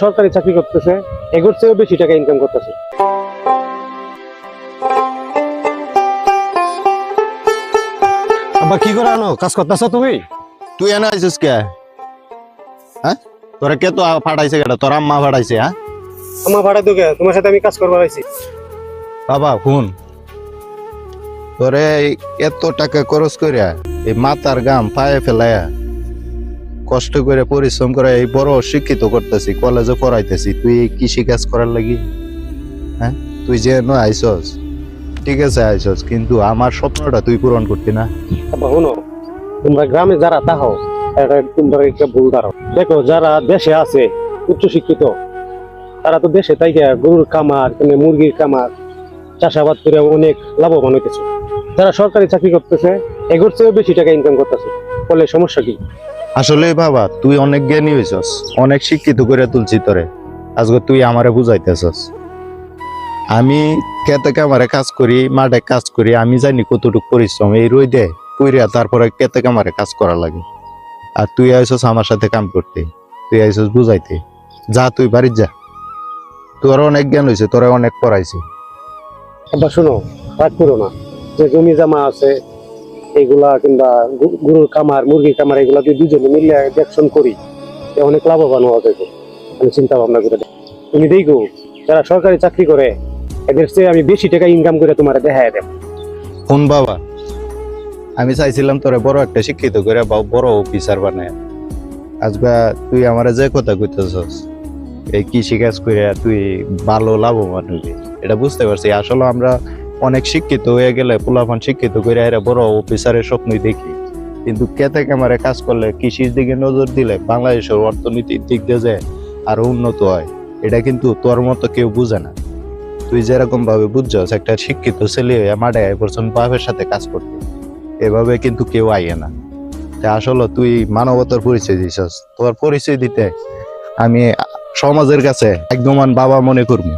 সরকারি চাকরি করতেছে, এগুলোর চেয়েও বেশি টাকা ইনকাম করতেছে। আব্বা কি করে আনো কাজ করতেছ তুমি? তুই এনে আইছিস কে? হ্যাঁ, তোরা কে তো ফাটাইছে কেটা? তোর আম্মা ফাটাইছে? হ্যাঁ, আমার ভাড়া দুগে তোমার সাথে আমি কাজ করবার আইছি। বাবা শুন, তোরে এত টাকা খরচ করিয়া এই মাথার গাম পায়ে ফেলাইয়া কষ্ট করে পরিশ্রম করে এই বড় শিক্ষিত করতেছি, কলেজে পড়াইতেছি, তুই এই কৃষি কাজ করার লাগি? হ্যাঁ, তুই যে আইসস ঠিক আছে আইসস, কিন্তু আমার স্বপ্নটা তুই পূরণ করতি না? আব্বা শুনো, তোমরা গ্রামে যারা তাহো তোমরা একটা ভুল ধারো। দেখো যারা দেশে আছে উচ্চ শিক্ষিত, তারা তো দেশে তাই গরুর খামার, মুরগির খামার, চাষাবাদ করে অনেক লাভবান হইতেছে। যারা সরকারি চাকরি করতেছে, এগুলোর চেয়েও বেশি টাকা ইনকাম করতেছে। বলে সমস্যা কি? আসলে বাবা তুই অনেক জ্ঞানী হইছস, অনেক শিক্ষিত করে তুলছি তোরে, আজকে তুই আমারে বুঝাইতেছস। আমি খেতে কামারে কাজ করি, মাঠে কাজ করি, আমি জানি কতটুকু পরিশ্রম এই রোদে পুইরা তারপরে খেতে কামারে কাজ করা লাগে। আর তুই আইসস আমার সাথে কাম করতে, তুই আইসস বুঝাইতে। যা তুই বাড়ির যা, তোর অনেক জ্ঞান হয়েছে, তোরা অনেক পড়াইছে। আব্বা শুনো, রাগ করো না। যে জমি জামা আছে এগুলা, কিংবা গরুর খামার, মুরগির খামার, এগুলা যদি দুজনে মিলে দেখশন করি অনেক লাভবান হওয়া যাবে। আমি চিন্তা ভাবনা করে তুমি দেখো, যারা সরকারি চাকরি করে এদের চেয়ে আমি বেশি টাকা ইনকাম করে তোমার দেখায় দেব। কোন বাবা, আমি চাইছিলাম তোরে বড় একটা শিক্ষিত করে বড় অফিসার বানায়। আজকে তুই আমার যে কথা কইতেছস এই কৃষি কাজ করে তুই ভালো লাভবান হইবি, এটা বুঝতে পারছি। আসলে আমরা অনেক শিক্ষিত হয়ে গেলে পোলাপান শিক্ষিত করে এরা বড় অফিসারের স্বপ্নই দেখি, কিন্তু খেতে কামারে কাজ করলে, কৃষির দিকে নজর দিলে বাংলাদেশের অর্থনীতির দিক দিয়ে যে আরো উন্নত হয়, এটা কিন্তু তোর মতো কেউ বুঝে না। তুই যেরকম ভাবে বুঝছস, একটা শিক্ষিত ছেলে হয়ে মাঠে পড়ছন বাপের সাথে কাজ করতে, এভাবে কিন্তু কেউ আইয়ে না। আসলে তুই মানবতার পরিচয় দিছস, তোর পরিচয় দিতে আমি সমাজের কাছে একদম বাবা মনে করবো।